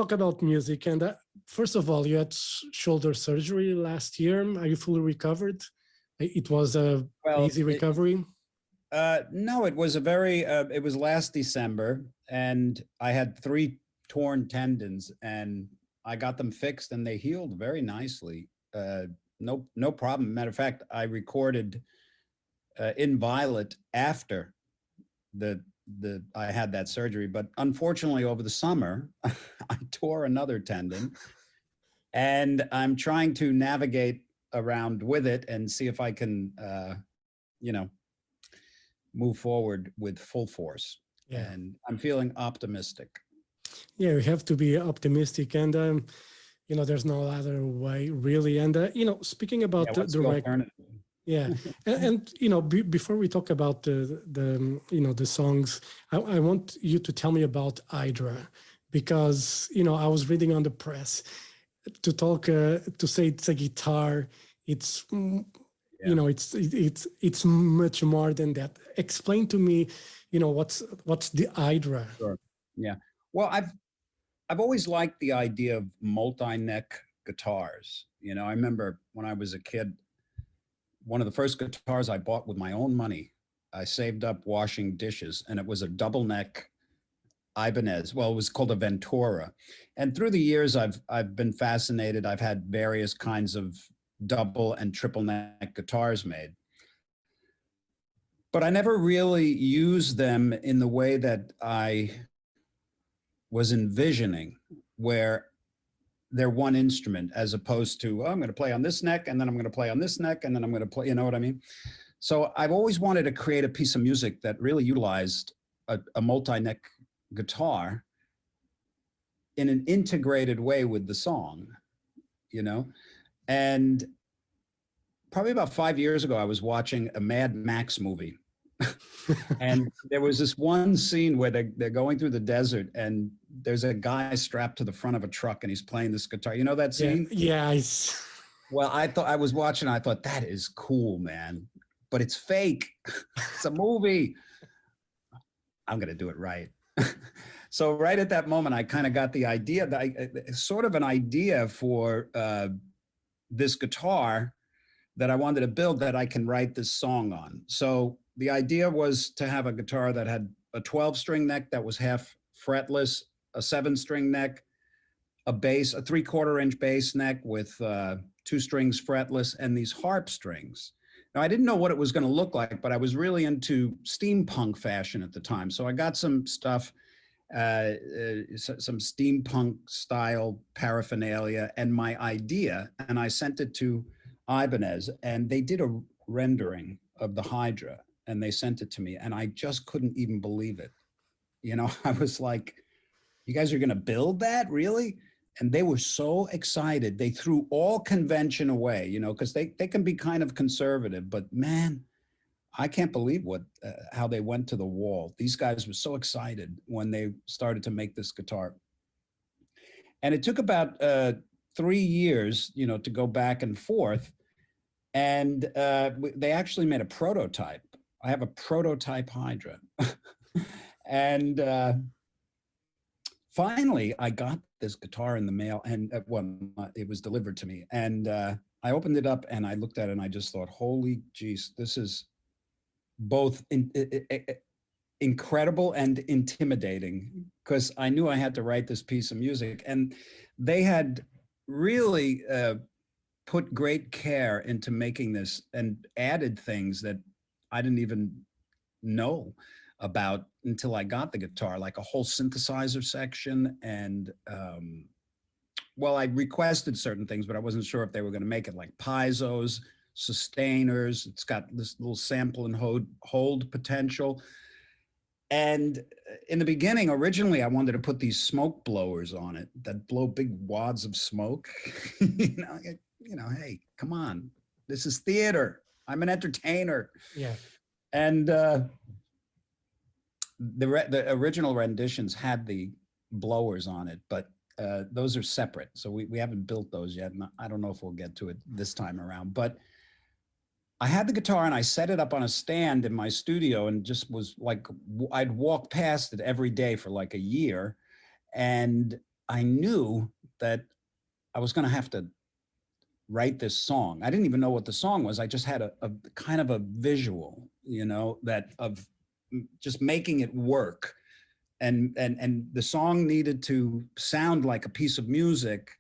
talk about music. And first of all, you had shoulder surgery last year. Are you fully recovered? It was a easy recovery. No, it was it was last December, and I had 3 torn tendons, and I got them fixed, and they healed very nicely. No problem. Matter of fact, I recorded Inviolate after I had that surgery, but unfortunately over the summer, I tore another tendon, and I'm trying to navigate around with it and see if I can, move forward with full force. Yeah. And I'm feeling optimistic. Yeah, we have to be optimistic, and there's no other way really. And speaking about the record, yeah, and before we talk about the songs, I want you to tell me about Hydra, because I was reading on the press to say it's a guitar. It's it's much more than that. Explain to me, what's the Hydra? Sure. Yeah. Well, I've always liked the idea of multi-neck guitars. I remember when I was a kid, one of the first guitars I bought with my own money, I saved up washing dishes, and it was a double neck Ibanez. Well, it was called a Ventura. And through the years, I've been fascinated. I've had various kinds of double and triple neck guitars made, but I never really used them in the way that I was envisioning, where they're one instrument, as opposed to, I'm going to play on this neck, and then I'm going to play on this neck, and then I'm going to play, you know what I mean? So I've always wanted to create a piece of music that really utilized a multi-neck guitar in an integrated way with the song, And probably about 5 years ago, I was watching a Mad Max movie. And there was this one scene where they're going through the desert, and there's a guy strapped to the front of a truck, and he's playing this guitar. You know that scene? Yeah. Well, I thought that is cool, man, but it's fake. It's a movie. I'm going to do it right. So right at that moment, I kind of got the idea, sort of an idea for this guitar that I wanted to build that I can write this song on. So the idea was to have a guitar that had a 12-string neck that was half fretless, a 7-string neck, a bass, a 3/4-inch bass neck with 2 strings fretless, and these harp strings. Now, I didn't know what it was going to look like, but I was really into steampunk fashion at the time. So I got some stuff, some steampunk style paraphernalia and my idea, and I sent it to Ibanez, and they did a rendering of the Hydra, and they sent it to me, and I just couldn't even believe it. I was like, you guys are going to build that, really? And they were so excited. They threw all convention away, because they can be kind of conservative, but man, I can't believe how they went to the wall. These guys were so excited when they started to make this guitar. And it took about 3 years, to go back and forth. And they actually made a prototype. I have a prototype Hydra. And finally, I got this guitar in the mail, and it was delivered to me. And I opened it up, and I looked at it, and I just thought, holy jeez, this is both incredible and intimidating, because I knew I had to write this piece of music. And they had really put great care into making this and added things that I didn't even know about until I got the guitar, like a whole synthesizer section. And I requested certain things, but I wasn't sure if they were going to make it, like piezo's, sustainers. It's got this little sample and hold potential. And in the beginning, originally, I wanted to put these smoke blowers on it that blow big wads of smoke. Hey, come on, this is theater. I'm an entertainer. Yeah. And the original renditions had the blowers on it, but those are separate. So we haven't built those yet. And I don't know if we'll get to it this time around, but I had the guitar and I set it up on a stand in my studio, and just was like, I'd walk past it every day for like a year. And I knew that I was going to have to write this song. I didn't even know what the song was. I just had a kind of a visual, you know, that of just making it work. And the song needed to sound like a piece of music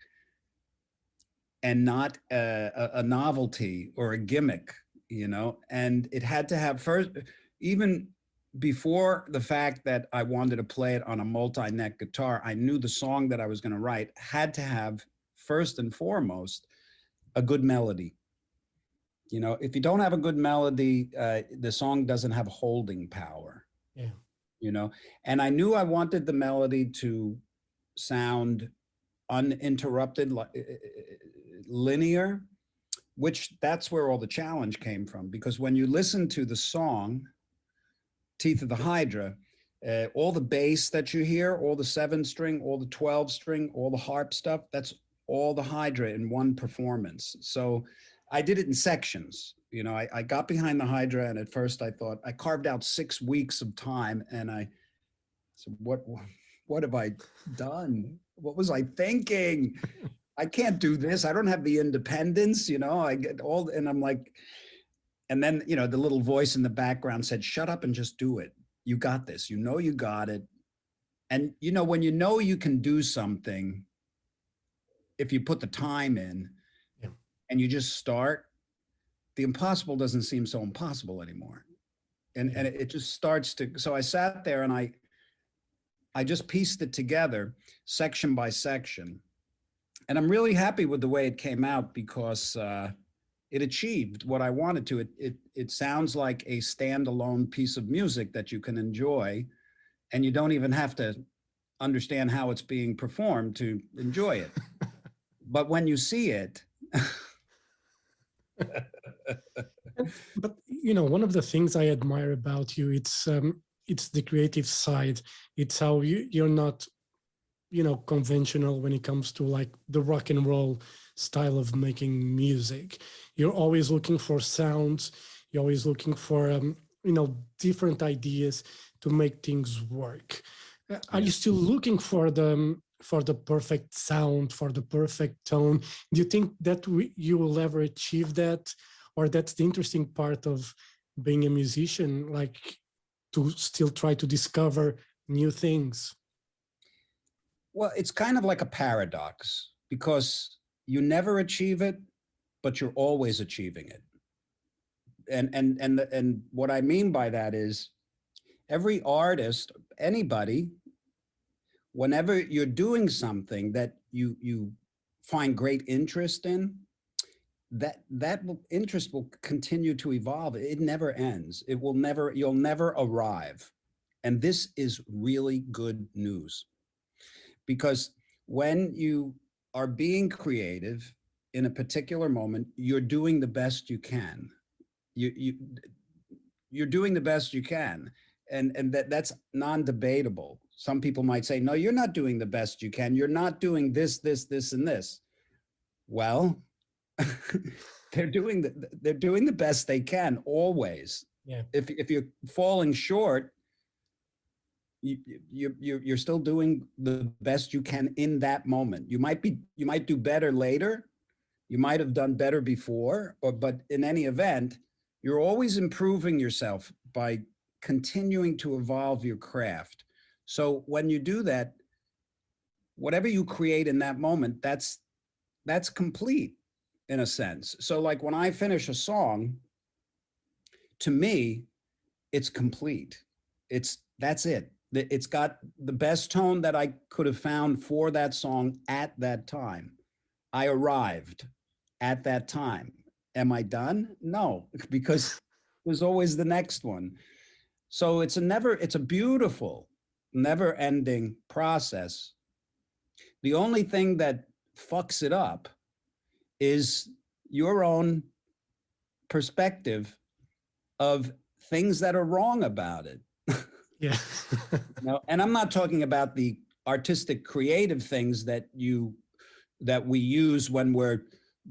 and not a novelty or a gimmick, you know. And it had to have first, even before the fact that I wanted to play it on a multi-neck guitar, I knew the song that I was going to write had to have, first and foremost, a good melody. You know, if you don't have a good melody, the song doesn't have holding power. Yeah. You know, and I knew I wanted the melody to sound uninterrupted, linear, which that's where all the challenge came from. Because when you listen to the song, Teeth of the Hydra, all the bass that you hear, all the 7-string, all the 12-string, all the harp stuff, that's all the Hydra in one performance. So I did it in sections. You know, I got behind the Hydra, and at first I thought, I carved out 6 weeks of time, and I said, what have I done? What was I thinking? I can't do this. I don't have the independence, you know, I get all, and I'm like, and then, you know, the little voice in the background said, shut up and just do it. You got this, you know, you got it. And, you know, when you know you can do something, if you put the time in, yeah, and you just start, the impossible doesn't seem so impossible anymore. And, yeah, and it just starts to, so I sat there and I just pieced it together section by section. And I'm really happy with the way it came out, because it achieved what I wanted to. It sounds like a standalone piece of music that you can enjoy, and you don't even have to understand how it's being performed to enjoy it. But when you see it, but you know, one of the things I admire about you, it's the creative side. It's how you're not, you know, conventional when it comes to like the rock and roll style of making music. You're always looking for sounds. You're always looking for, you know, different ideas to make things work. Are you still looking for the perfect sound, for the perfect tone? Do you think that you will ever achieve that? Or that's the interesting part of being a musician, like to still try to discover new things? Well, it's kind of like a paradox, because you never achieve it, but you're always achieving it. And what I mean by that is, every artist, anybody, whenever you're doing something that you find great interest in, that interest will continue to evolve. It never ends. It will never, you'll never arrive. And this is really good news, because when you are being creative in a particular moment, you're doing the best you can. You're doing the best you can. And that's non-debatable. Some people might say, no, you're not doing the best you can. You're not doing this, this, and this. Well, they're doing the best they can always. Yeah. If you're falling short, you're still doing the best you can in that moment. You might do better later. You might have done better before, but in any event, you're always improving yourself by continuing to evolve your craft. So when you do that, whatever you create in that moment, that's complete in a sense. So like when I finish a song, to me, it's complete. That's it. It's got the best tone that I could have found for that song at that time. I arrived at that time. Am I done? No, because there's always the next one. So it's a beautiful, never ending process. The only thing that fucks it up is your own perspective of things that are wrong about it. Yeah. No, and I'm not talking about the artistic creative things that we use when we're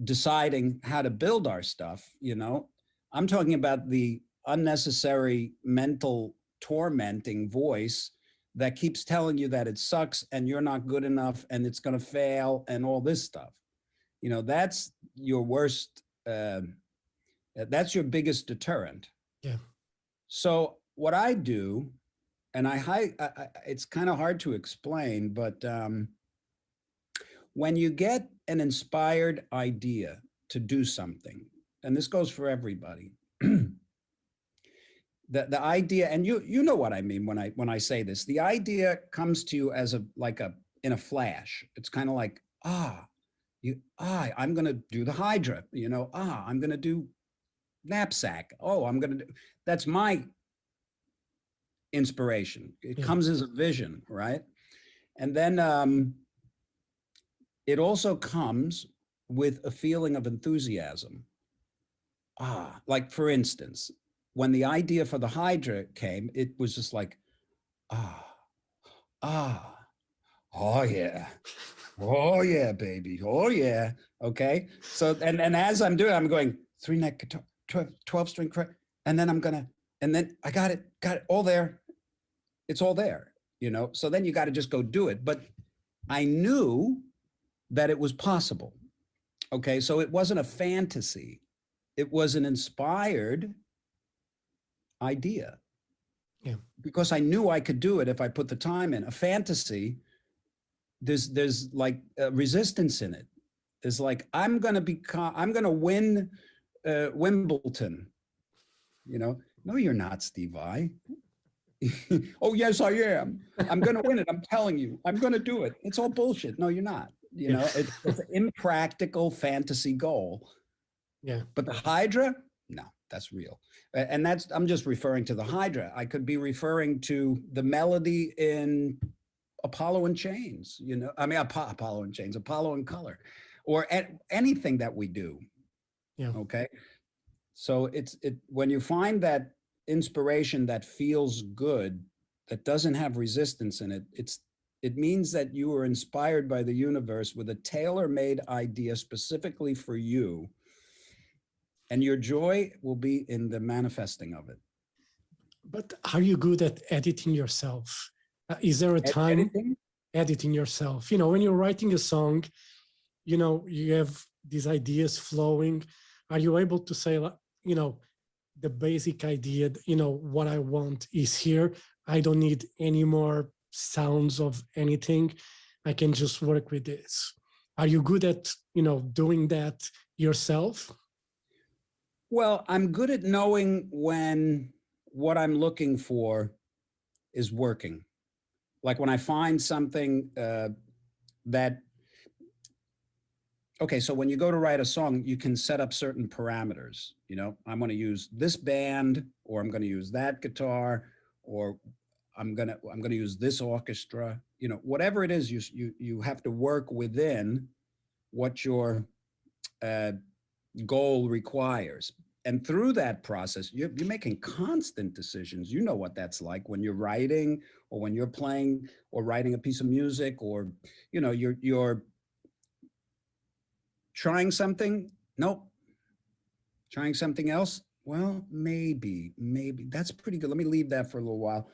deciding how to build our stuff, you know. I'm talking about the unnecessary mental tormenting voice that keeps telling you that it sucks and you're not good enough and it's going to fail and all this stuff. You know, that's your worst, that's your biggest deterrent. Yeah. So what I do, and it's kind of hard to explain, but when you get an inspired idea to do something, and this goes for everybody, the idea, and you know what I mean when I say this, the idea comes to you as in a flash. It's kind of like, I'm going to do the Hydra, you know, I'm going to do knapsack. Oh, I'm going to do, that's my inspiration. It comes as a vision, right? And then it also comes with a feeling of enthusiasm. Like for instance, when the idea for the Hydra came, it was just like, oh yeah. Oh yeah, baby. Oh yeah. Okay. So, and as I'm doing, I'm going 3-neck guitar, 12 string, and then and then I got it all there. It's all there, you know? So then you got to just go do it. But I knew that it was possible. Okay. So it wasn't a fantasy. It was an inspired idea. Yeah. Because I knew I could do it if I put the time in. A fantasy, there's like resistance in it. There's like, I'm going to win Wimbledon. You know, no, you're not, Steve Vai. Oh, yes, I am. I'm going to win it. I'm telling you, I'm going to do it. It's all bullshit. No, you're not. You know, it's an impractical fantasy goal. Yeah. But the Hydra, no, that's real. And I'm just referring to the Hydra. I could be referring to the melody in Apollo in Chains, you know, I mean, Apollo in Chains, Apollo in Color, or anything that we do. Yeah. Okay. So when you find that inspiration that feels good, that doesn't have resistance in it, it means that you were inspired by the universe with a tailor-made idea specifically for you. And your joy will be in the manifesting of it. But are you good at editing yourself? Is there a time editing yourself? You know, when you're writing a song, you know, you have these ideas flowing. Are you able to say, you know, the basic idea, you know, what I want is here. I don't need any more sounds of anything. I can just work with this. Are you good at, you know, doing that yourself? Well, I'm good at knowing when what I'm looking for is working. Like when I find something okay, so when you go to write a song, you can set up certain parameters. You know, I'm going to use this band, or I'm going to use that guitar, or I'm going to use this orchestra. You know, whatever it is, you have to work within what your goal requires. And through that process, you're making constant decisions. You know what that's like when you're writing, or when you're playing or writing a piece of music, or, you know, you're trying something. Nope. Trying something else. Well, maybe that's pretty good. Let me leave that for a little while.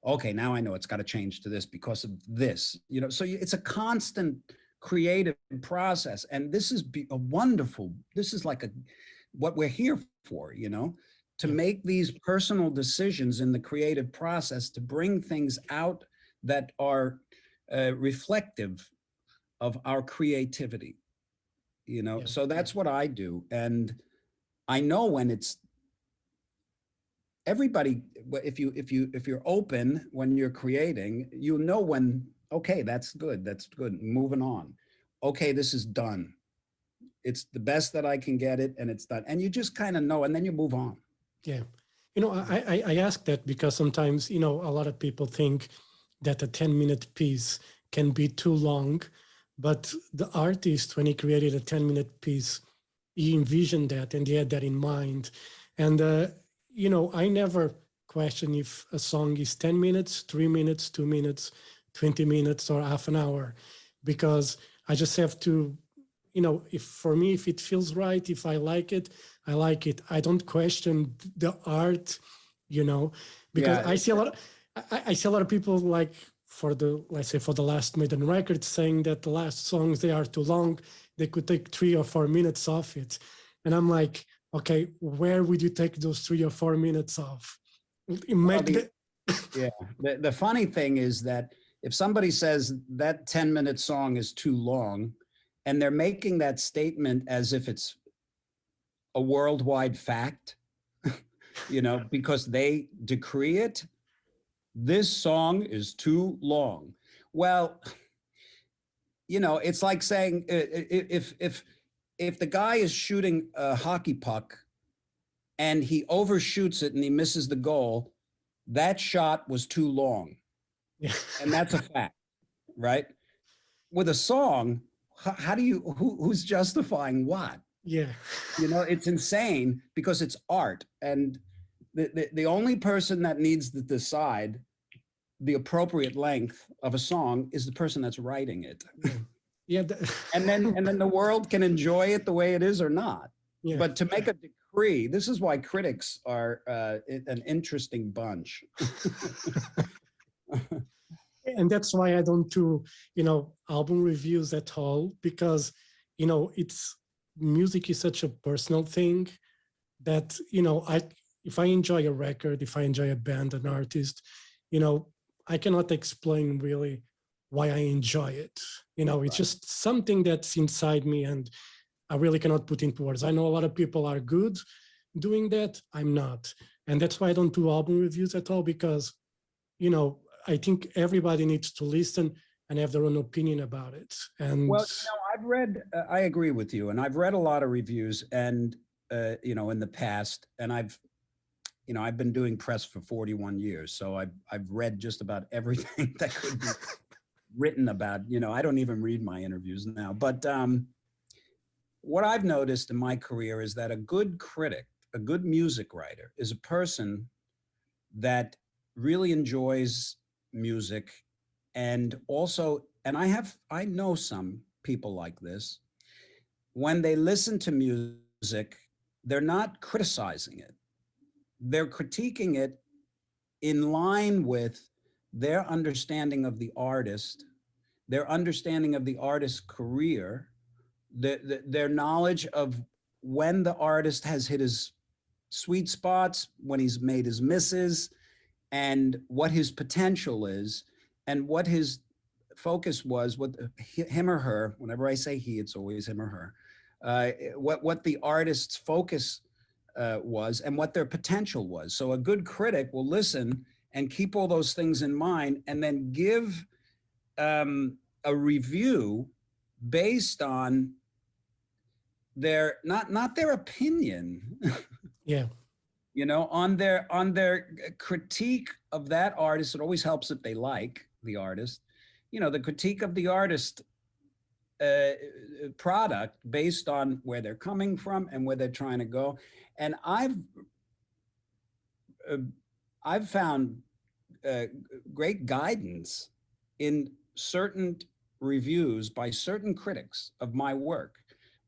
Okay, now I know it's got to change to this because of this, you know, so it's a constant creative process. And this is this is like what we're here for, you know, to make these personal decisions in the creative process, to bring things out that are reflective of our creativity, you know. So that's what I do. And I know when it's everybody, if you're open when you're creating, you know when, okay, that's good, moving on. Okay, this is done. It's the best that I can get it, and it's done. And you just kind of know, and then you move on. Yeah. You know, I ask that because sometimes, you know, a lot of people think that a 10-minute piece can be too long, but the artist, when he created a 10-minute piece, he envisioned that and he had that in mind. And, you know, I never question if a song is 10 minutes, 3 minutes, 2 minutes, 20 minutes, or half an hour, because I just have to, you know, for me, if it feels right, if I like it, I like it. I don't question the art, you know, because I see a lot of, I see a lot of people like let's say for the last Maiden record saying that the last songs, they are too long. They could take 3 or 4 minutes off it. And I'm like, okay, where would you take those 3 or 4 minutes off? Yeah. The funny thing is that if somebody says that 10-minute song is too long, and they're making that statement as if it's a worldwide fact, you know, because they decree it, this song is too long. Well, you know, it's like saying if the guy is shooting a hockey puck and he overshoots it and he misses the goal, that shot was too long. Yeah. And that's a fact, right? With a song, how do you, who's justifying what? Yeah. You know, it's insane because it's art. And the only person that needs to decide the appropriate length of a song is the person that's writing it. Yeah. and then the world can enjoy it the way it is or not. Yeah. But to make a decree, this is why critics are an interesting bunch. And that's why I don't do, you know, album reviews at all, because, you know, music is such a personal thing that, you know, if I enjoy a record, if I enjoy a band, an artist, you know, I cannot explain really why I enjoy it. You know, it's just something that's inside me and I really cannot put into words. I know a lot of people are good doing that. I'm not. And that's why I don't do album reviews at all, because, you know, I think everybody needs to listen and have their own opinion about it. And well, you know, I've read, I agree with you, and I've read a lot of reviews and, you know, in the past, and I've been doing press for 41 years. So I've read just about everything that could be written about, you know, I don't even read my interviews now, but what I've noticed in my career is that a good critic, a good music writer is a person that really enjoys music. And also, and I know some people like this, when they listen to music, they're not criticizing it. They're critiquing it in line with their understanding of the artist, their understanding of the artist's career, their knowledge of when the artist has hit his sweet spots, when he's made his misses, and what his potential is, and what his focus was, what him or her, whenever I say he, it's always him or her, what the artist's focus was and what their potential was. So a good critic will listen and keep all those things in mind and then give a review based on their, not their opinion. Yeah. You know, on their critique of that artist. It always helps if they like the artist, you know, the critique of the artist product based on where they're coming from and where they're trying to go. And I've found great guidance in certain reviews by certain critics of my work,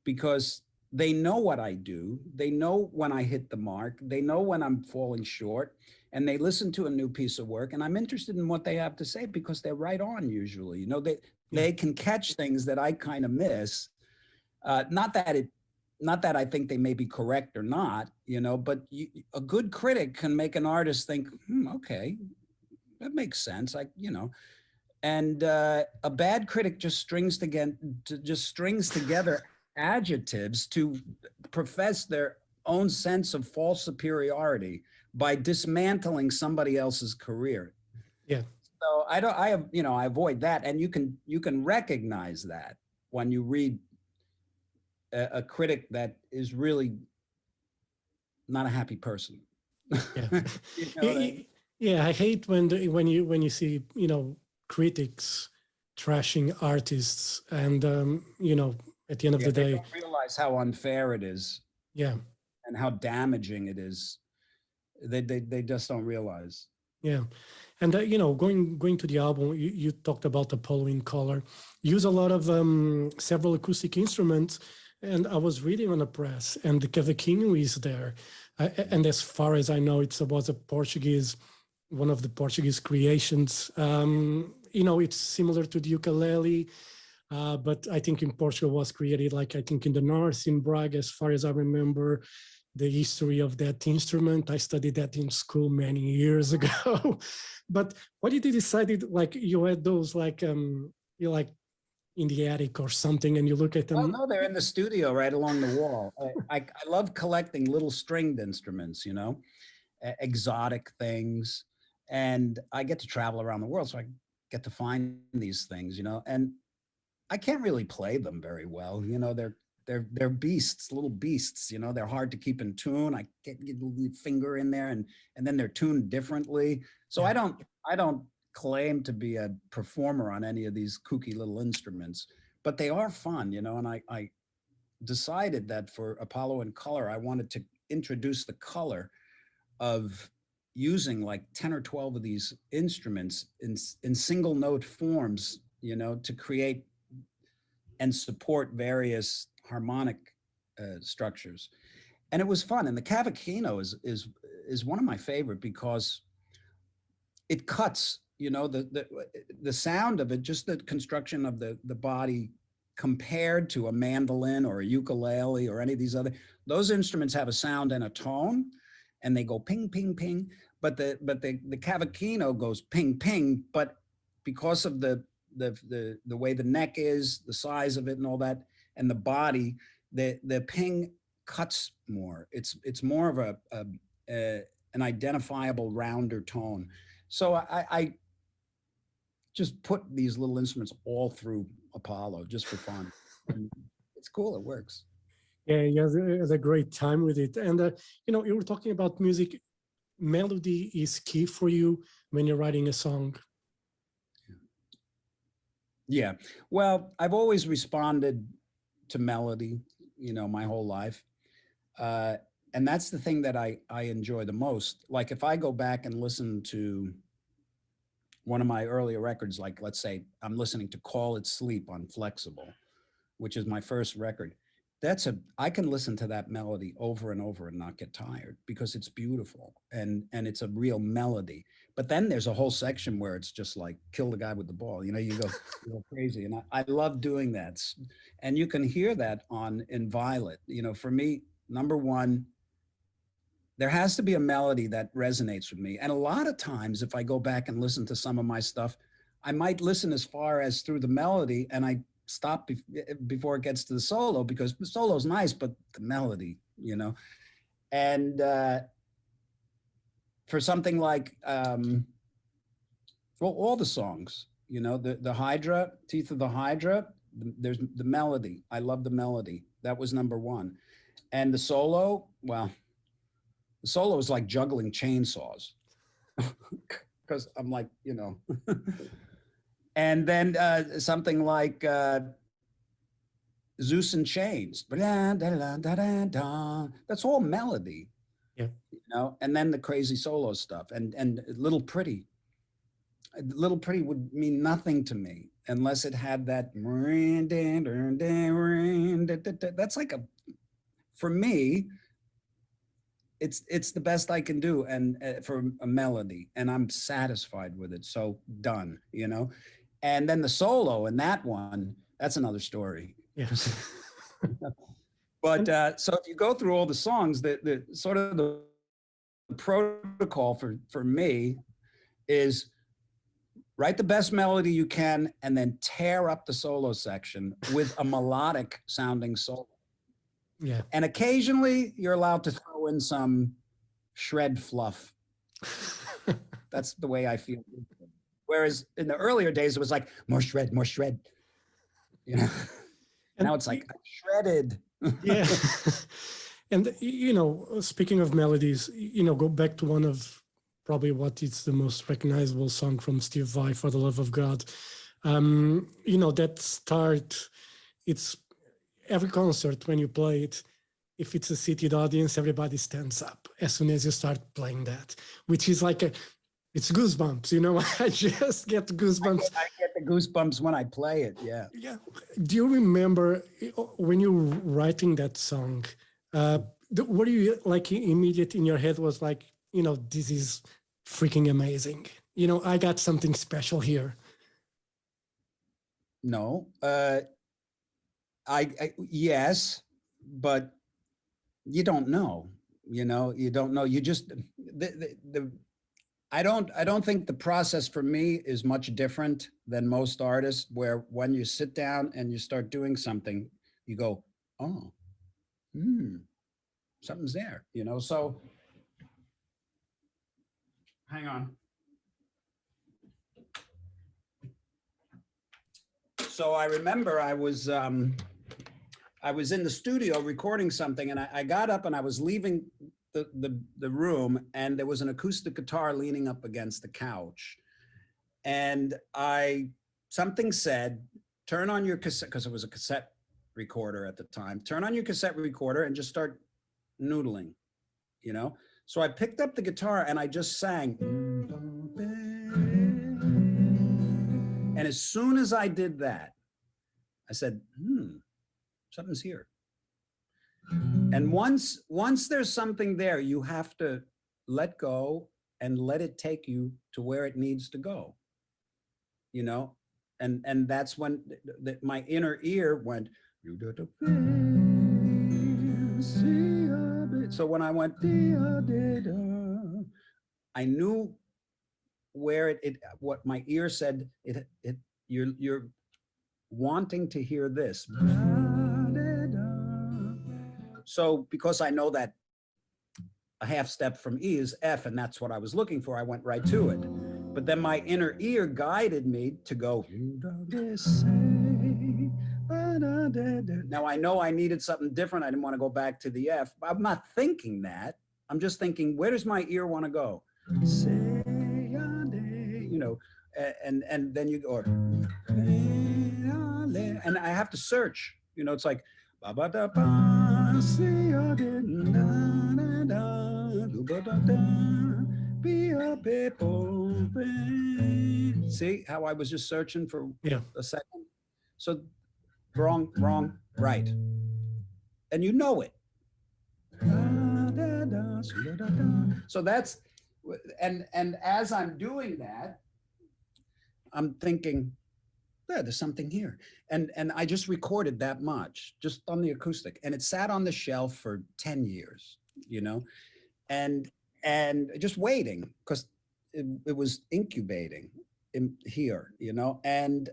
because they know what I do. They know when I hit the mark. They know when I'm falling short, and they listen to a new piece of work. And I'm interested in what they have to say because they're right on usually. You know, they can catch things that I kind of miss. Not that I think they may be correct or not, you know, but a good critic can make an artist think, okay, that makes sense. You know, and a bad critic just strings together adjectives to profess their own sense of false superiority by dismantling somebody else's career. Yeah. So I avoid that. And you can recognize that when you read a critic that is really not a happy person. Yeah. You know what I mean? Yeah. I hate when you see, you know, critics trashing artists and, you know, at the end of the day, they don't realize how unfair it is. Yeah. And how damaging it is. They just don't realize. Yeah. And, you know, going to the album, you talked about the Apollo in Color. Use a lot of several acoustic instruments. And I was reading on the press, and the cavaquinho is there. And as far as I know, it was a Portuguese one of the Portuguese creations. It's similar to the ukulele, but I think in Portugal was created, like I think in the north, in Braga, as far as I remember, the history of that instrument. I studied that in school many years ago. But what did you decide, like you had those, like, you like in the attic or something, and you look at them? Oh, no, they're in the studio right along the wall. I love collecting little stringed instruments, exotic things. And I get to travel around the world, so I get to find these things, and I can't really play them very well. They're beasts, little beasts, they're hard to keep in tune. I get the finger in there and then they're tuned differently. So I don't claim to be a performer on any of these kooky little instruments, but they are fun, and I decided that for Apollo in Color, I wanted to introduce the color of using like 10 or 12 of these instruments in single note forms, to create and support various harmonic structures. And it was fun. And the cavaquinho is one of my favorite because it cuts, the sound of it, just the construction of the body compared to a mandolin or a ukulele or any of these other, those instruments have a sound and a tone, and they go ping, ping, ping. But the cavaquinho goes ping, ping. But because of the way the neck is, the size of it, and all that, and the body, the ping cuts more. It's more of an identifiable rounder tone. So I just put these little instruments all through Apollo just for fun. And it's cool. It works. Yeah, you had a great time with it. And, you were talking about music. Melody is key for you when you're writing a song. Yeah. Well, I've always responded to melody, my whole life. And that's the thing that I enjoy the most. Like if I go back and listen to one of my earlier records, like let's say I'm listening to Call It Sleep on Flexible, which is my first record. I can listen to that melody over and over and not get tired because it's beautiful and it's a real melody. But then there's a whole section where it's just like kill the guy with the ball. You go crazy. And I love doing that. And you can hear that on Inviolate. For me, number one, there has to be a melody that resonates with me. And a lot of times if I go back and listen to some of my stuff, I might listen as far as through the melody and I stop before it gets to the solo, because the solo's nice, but the melody, and for something like, all the songs, the Hydra, Teeth of the Hydra, there's the melody. I love the melody. That was number one. And the solo, well, the solo is like juggling chainsaws because I'm like, and then something like Zeus and Chains. That's all melody. Yeah. And then the crazy solo stuff and Little Pretty. Little Pretty would mean nothing to me unless it had that. That's like for me, it's the best I can do, and for a melody, and I'm satisfied with it. So done, And then the solo in that one, that's another story. Yes. But so if you go through all the songs, the sort of the protocol for me is write the best melody you can and then tear up the solo section with a melodic sounding solo. Yeah. And occasionally you're allowed to throw in some shred fluff. That's the way I feel. Whereas in the earlier days, it was like more shred, more shred. And now it's like shredded. Yeah. And, speaking of melodies, go back to one of probably what is the most recognizable song from Steve Vai, For the Love of God. That start, it's every concert when you play it, if it's a seated audience, everybody stands up as soon as you start playing that, which is like it's goosebumps, I just get goosebumps. I get the goosebumps when I play it, yeah. Yeah. Do you remember when you were writing that song, were you like immediate in your head was like, this is freaking amazing. You know, I got something special here. No, yes, but you don't know. You know, you don't know. You just I don't think the process for me is much different than most artists, where when you sit down and you start doing something, you go, oh, something's there, you know? So hang on. So I remember I was in the studio recording something, and I got up and I was leaving the room, and there was an acoustic guitar leaning up against the couch. And something said, turn on your cassette, because it was a cassette recorder at the time, turn on your cassette recorder and just start noodling, you know? So I picked up the guitar and I just sang. And as soon as I did that, I said, something's here. And once there's something there, you have to let go and let it take you to where it needs to go, you know? And that's when my inner ear went, so when I went, I knew where what my ear said, you're wanting to hear this. So because I know that a half step from E is F, and that's what I was looking for, I went right to it. But then my inner ear guided me to go, now I know I needed something different. I didn't want to go back to the F. I'm not thinking that. I'm just thinking, where does my ear want to go? You know, and then you go, and I have to search. You know, it's like, see how I was just searching for a second? So wrong, right. And you know it. So that's, and as I'm doing that, I'm thinking, yeah, there's something here. And I just recorded that much, just on the acoustic. And it sat on the shelf for 10 years, you know, and just waiting, because it was incubating in here, you know. And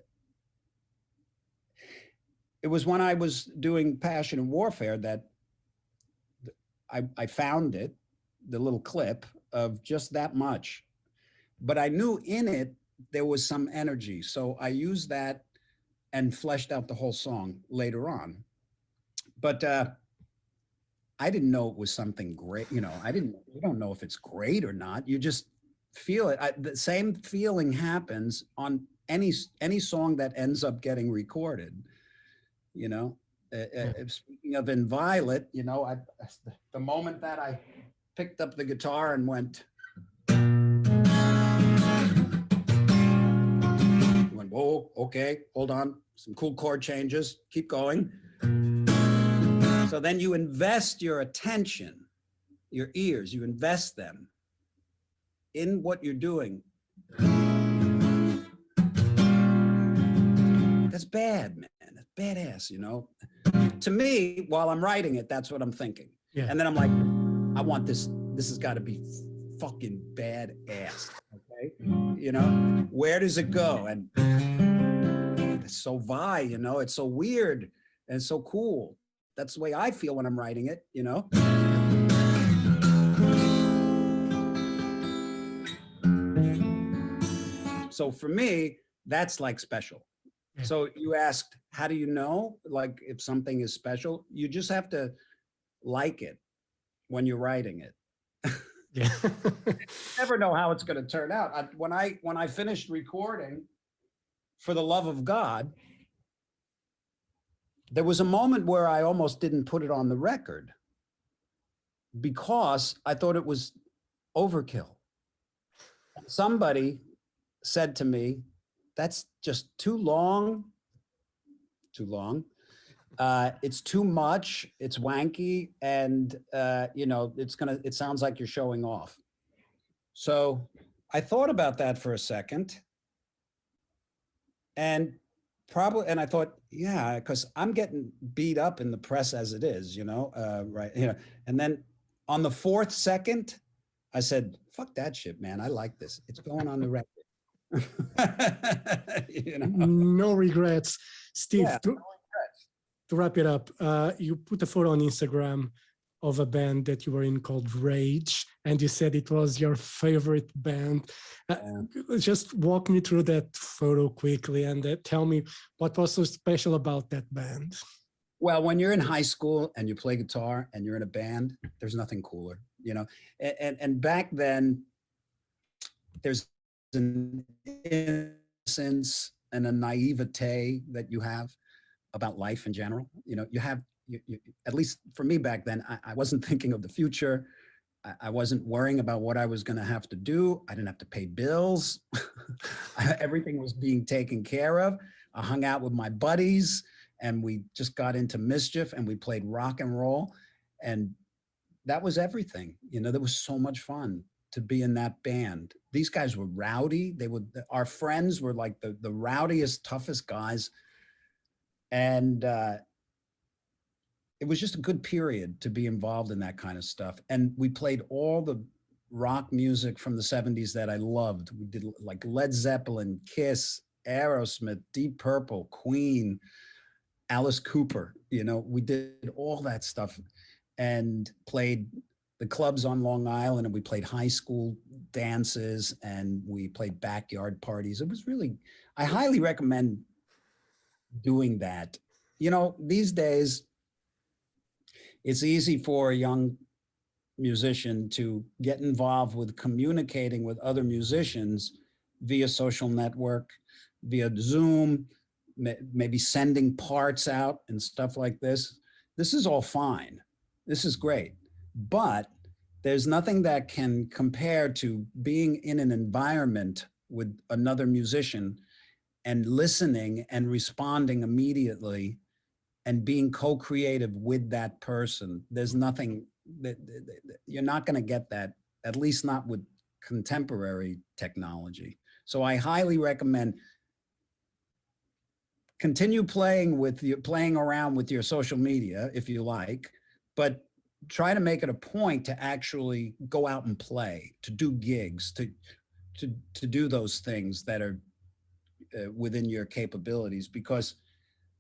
it was when I was doing Passion and Warfare that I found it, the little clip of just that much. But I knew in it, there was some energy. So I used that and fleshed out the whole song later on. But I didn't know it was something great. You know, you don't know if it's great or not. You just feel it. The same feeling happens on any song that ends up getting recorded, you know. Speaking of Inviolate, you know, the moment that I picked up the guitar and went, whoa, okay, hold on, some cool chord changes, keep going. So then you invest your attention, your ears, you invest them in what you're doing. That's bad, man. That's badass, you know. To me, while I'm writing it, that's what I'm thinking. Yeah. And then I'm like, I want this. This has got to be fucking badass. Okay, you know, where does it go? And it's so you know, it's so weird and so cool. That's the way I feel when I'm writing it, you know. So for me, that's like special. So you asked, how do you know, like, if something is special? You just have to like it when you're writing it. Yeah. You never know how it's going to turn out. When I finished recording For the Love of God, there was a moment where I almost didn't put it on the record because I thought it was overkill. Somebody said to me, that's just too long. It's too much, it's wanky, and you know, it sounds like you're showing off. So I thought about that for a second, and I thought, yeah, because I'm getting beat up in the press as it is, right? And then on the fourth second, I said, fuck that shit, man. I like this. It's going on the record. No regrets. Steve, Yeah, to wrap it up, you put a photo on Instagram of a band that you were in called Rage, and you said it was your favorite band. Just walk me through that photo quickly and tell me what was so special about that band. Well, when you're in high school and you play guitar and you're in a band, there's nothing cooler, and back then there's an innocence and a naivete that you have about life in general. You have, at least for me back then, I wasn't thinking of the future. I wasn't worrying about what I was going to have to do. I didn't have to pay bills. Everything was being taken care of. I hung out with my buddies and we just got into mischief and we played rock and roll. And that was everything. There was so much fun to be in that band. These guys were rowdy. Our friends were like the rowdiest, toughest guys. And it was just a good period to be involved in that kind of stuff. And we played all the rock music from the 70s that I loved. We did like Led Zeppelin, Kiss, Aerosmith, Deep Purple, Queen, Alice Cooper. We did all that stuff and played the clubs on Long Island, and we played high school dances and we played backyard parties. It was really, I highly recommend doing that. These days, it's easy for a young musician to get involved with communicating with other musicians via social network, via Zoom, maybe sending parts out and stuff like this. This is all fine. This is great. But there's nothing that can compare to being in an environment with another musician and listening and responding immediately and being co-creative with that person. There's nothing that you're not going to get that, at least not with contemporary technology. So I highly recommend continue playing around with your social media if you like, but try to make it a point to actually go out and play, to do gigs, to do those things that are within your capabilities, because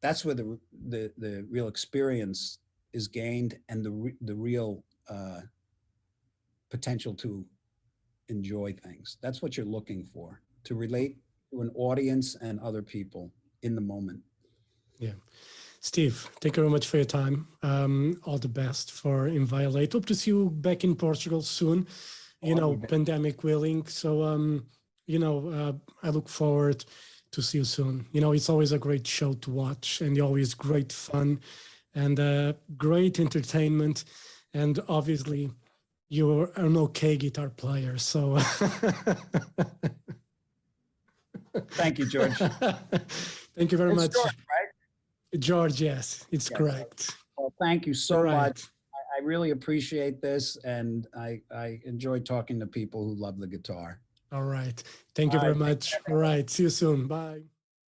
that's where the real experience is gained and the real potential to enjoy things. That's what you're looking for, to relate to an audience and other people in the moment. Yeah. Steve, thank you very much for your time. All the best for Inviolate. Hope to see you back in Portugal soon, pandemic willing. So, I look forward to see you soon. It's always a great show to watch and always great fun and great entertainment. And obviously, you're an okay guitar player. So, thank you, George. Thank you very much. George, right? George, yes, it's correct. Well, thank you so much. I really appreciate this, and I enjoy talking to people who love the guitar. All right. Thank you very much. All right. See you soon. Bye.